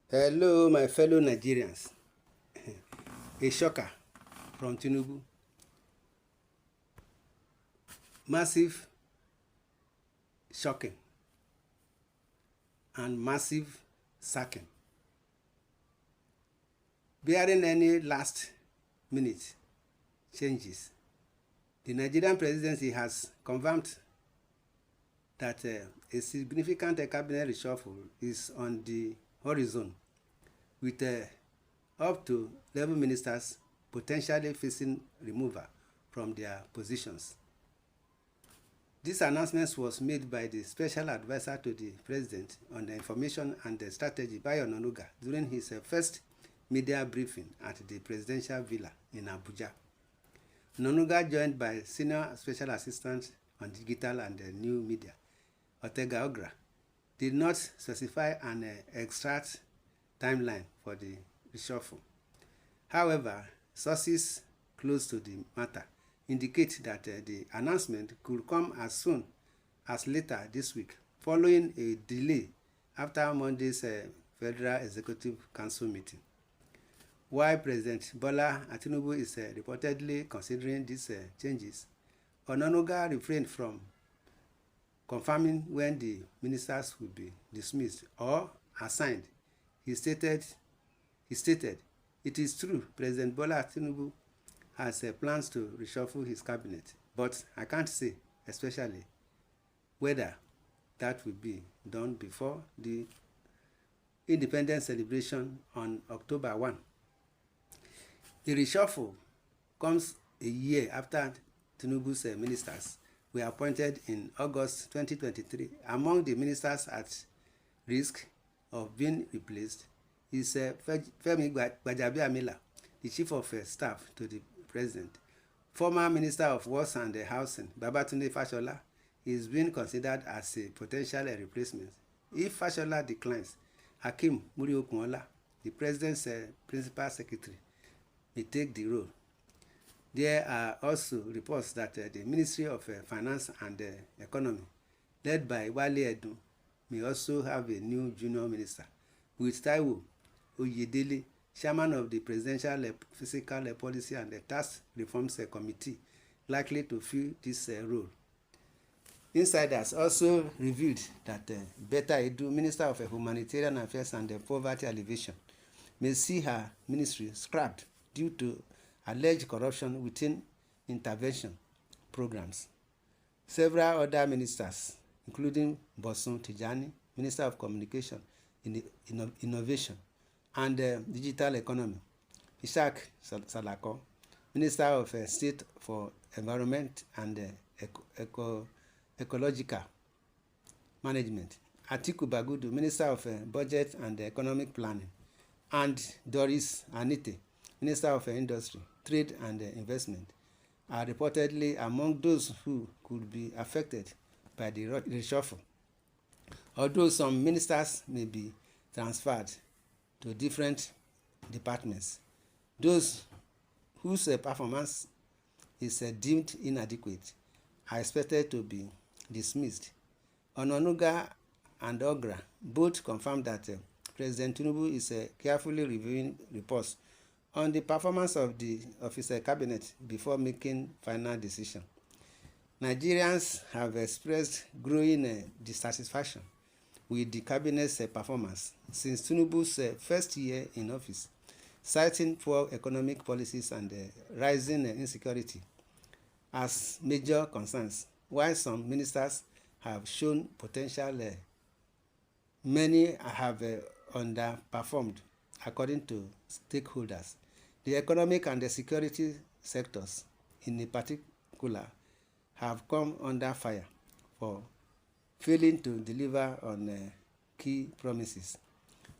Hello, my fellow Nigerians. A shocker from Tinubu. Massive shocking and massive sacking. Bearing any last minute changes, the Nigerian presidency has confirmed that a significant cabinet reshuffle is on the horizon, with up to 11 ministers potentially facing removal from their positions. This announcement was made by the special advisor to the president on the information and the strategy by Ononuga during his first media briefing at the presidential villa in Abuja. Ononuga, joined by senior special assistant on digital and new media, Ogra, did not specify an exact timeline for the reshuffle. However, sources close to the matter indicate that the announcement could come as soon as later this week, following a delay after Monday's Federal Executive Council meeting. While President Bola Tinubu is reportedly considering these changes, Ononuga refrained from confirming when the ministers will be dismissed or assigned. He stated, "It is true President Bola Tinubu has plans to reshuffle his cabinet, but I can't say, especially, whether that will be done before the independence celebration on October 1. The reshuffle comes a year after Tinubu's ministers were appointed in August 2023. Among the ministers at risk of being replaced is Femi Gbajabiamila, the chief of staff to the president. Former Minister of Works and Housing, Babatunde Fashola, is being considered as a potential replacement. If Fashola declines, Hakeem Muri-Okunola, the president's principal secretary, may take the role. There are also reports that the Ministry of Finance and Economy, led by Wale Edun, may also have a new junior minister, with Taiwo Oyedele, chairman of the Presidential Fiscal Policy and Tax Reforms Committee, likely to fill this role. Insiders also revealed that Betta Edu, Minister of Humanitarian Affairs and Poverty Alleviation, may see her ministry scrapped due to alleged corruption within intervention programs. Several other ministers, including Bosun Tijani, Minister of Communication, Innovation and Digital Economy, Ishaq Salako, Minister of State for Environment and Ecological Management, Atiku Bagudu, Minister of Budget and Economic Planning, and Doris Anite, Minister of Industry, Trade and Investment, are reportedly among those who could be affected by the reshuffle. Although some ministers may be transferred to different departments, those whose performance is deemed inadequate are expected to be dismissed. Ononuga and Ogra both confirmed that President Tinubu is carefully reviewing reports on the performance of his cabinet before making final decision. Nigerians have expressed growing dissatisfaction with the cabinet's performance since Tinubu's first year in office, citing poor economic policies and rising insecurity as major concerns. While some ministers have shown potential, many have underperformed, according to stakeholders. The economic and the security sectors, in particular, have come under fire for failing to deliver on key promises.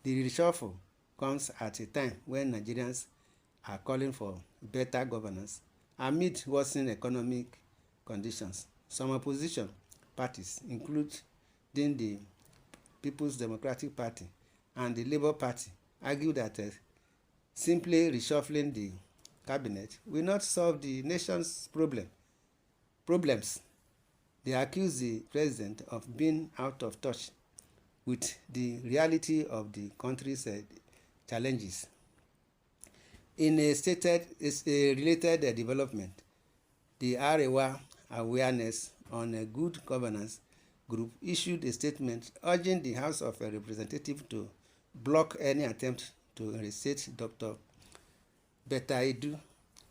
The reshuffle comes at a time when Nigerians are calling for better governance amid worsening economic conditions. Some opposition parties, including the People's Democratic Party and the Labour Party, argue that simply reshuffling the cabinet will not solve the nation's problems. They accuse the president of being out of touch with the reality of the country's challenges. In a related development, the Arewa Awareness on Good Governance group issued a statement urging the House of Representatives to block any attempt to reinstate Dr. Betaidu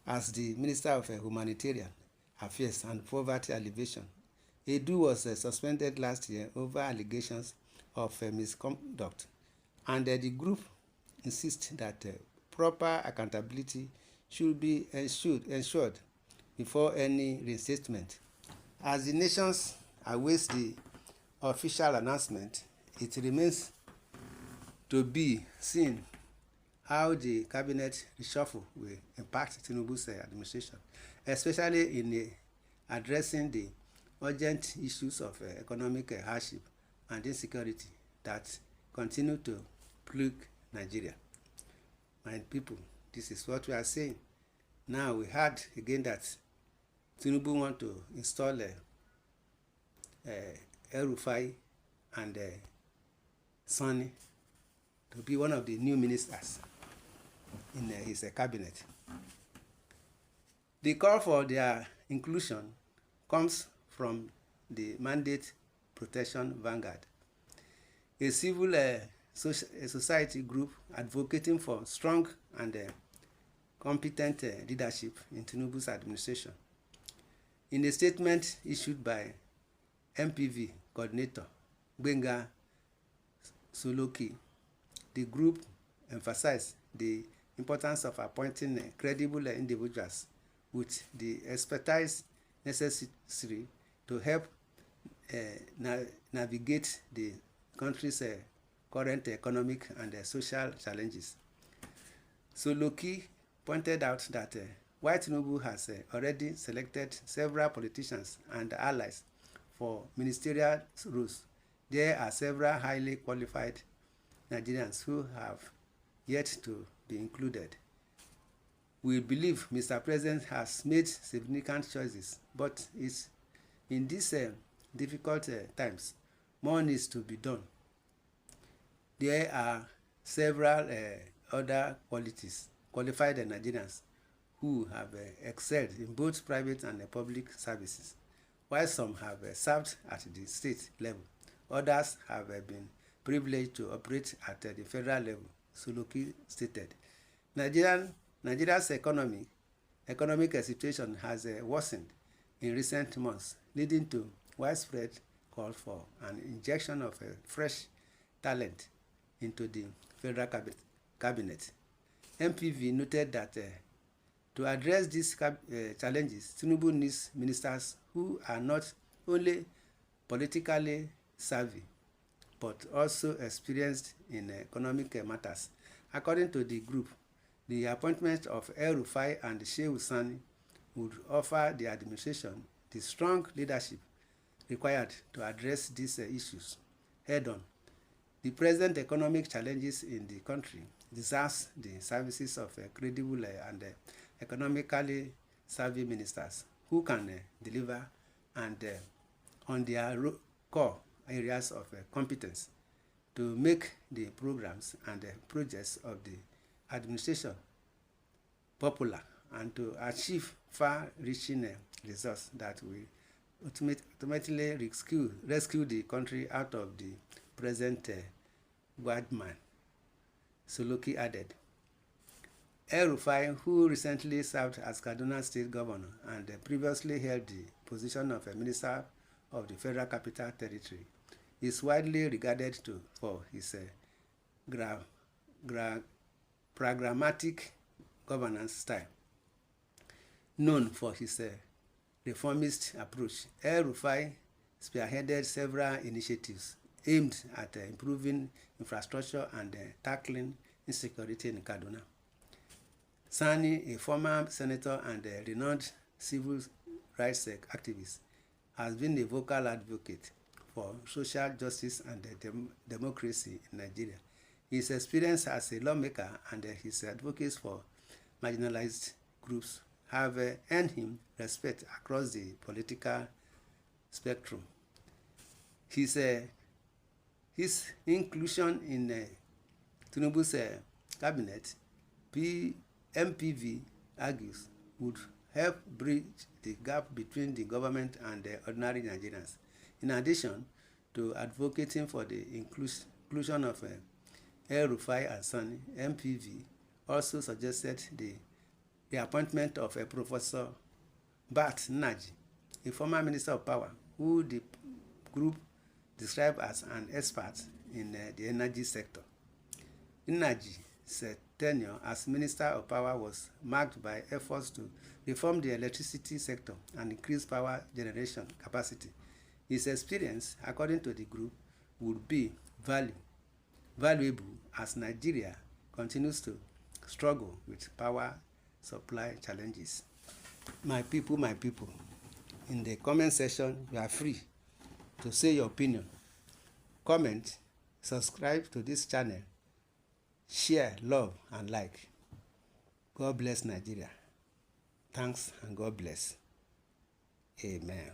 as the Minister of Humanitarian Affairs and Poverty Alleviation. Edu was suspended last year over allegations of misconduct, and the group insists that proper accountability should be ensured before any reinstatement. As the nation awaits the official announcement, it remains to be seen how the cabinet reshuffle will impact Tinubu's administration, especially in addressing the urgent issues of economic hardship and insecurity that continue to plague Nigeria. My people, this is what we are saying. Now we heard again that Tinubu want to install El-Rufai and Sani to be one of the new ministers in his cabinet. The call for their inclusion comes from the Mandate Protection Vanguard, a civil society group advocating for strong and competent leadership in Tinubu's administration. In a statement issued by MPV coordinator Gbenga Soloki, the group emphasized the importance of appointing credible individuals with the expertise necessary to help navigate the country's current economic and social challenges. Soloki pointed out that while Tinubu has already selected several politicians and allies for ministerial roles, there are several highly qualified Nigerians who have yet to be included. We believe Mr. President has made significant choices, but it's in these difficult times, more needs to be done. There are several other qualified Nigerians who have excelled in both private and public services. While some have served at the state level, others have been privileged to operate at the federal level, Soloki stated. Nigeria's economic situation has worsened in recent months, leading to widespread call for an injection of fresh talent into the federal cabinet. MPV noted that to address these challenges, Tinubu needs ministers who are not only politically savvy but also experienced in economic matters. According to the group, the appointment of El-Rufai and Shehu Sani would offer the administration the strong leadership required to address these issues head-on. The present economic challenges in the country deserves the services of credible and economically savvy ministers who can deliver and on their core areas of competence to make the programs and projects of the administration popular and to achieve far-reaching results that will ultimately rescue the country out of the present madman, Soloki added. El-Rufai, who recently served as Kaduna State Governor and previously held the position of a Minister of the Federal Capital Territory, is widely regarded for his pragmatic governance style. Known for his reformist approach, El-Rufai spearheaded several initiatives aimed at improving infrastructure and tackling insecurity in Kaduna. Sani, a former senator and a renowned civil rights activist, has been a vocal advocate for social justice and democracy in Nigeria. His experience as a lawmaker and his advocacy for marginalized groups have earned him respect across the political spectrum. His His inclusion in Tinubu's cabinet, MPV argues, would help bridge the gap between the government and the ordinary Nigerians. In addition to advocating for the inclusion of El-Rufai and Sani, MPV also suggested the appointment of Professor Bat Nnaji, a former Minister of Power, who the group described as an expert in the energy sector. Nnaji's tenure as Minister of Power was marked by efforts to reform the electricity sector and increase power generation capacity. His experience, according to the group, would be valuable as Nigeria continues to struggle with power supply challenges. My people, in the comment section, you are free to say your opinion. Comment, subscribe to this channel, share, love, and like. God bless Nigeria. Thanks and God bless. Amen.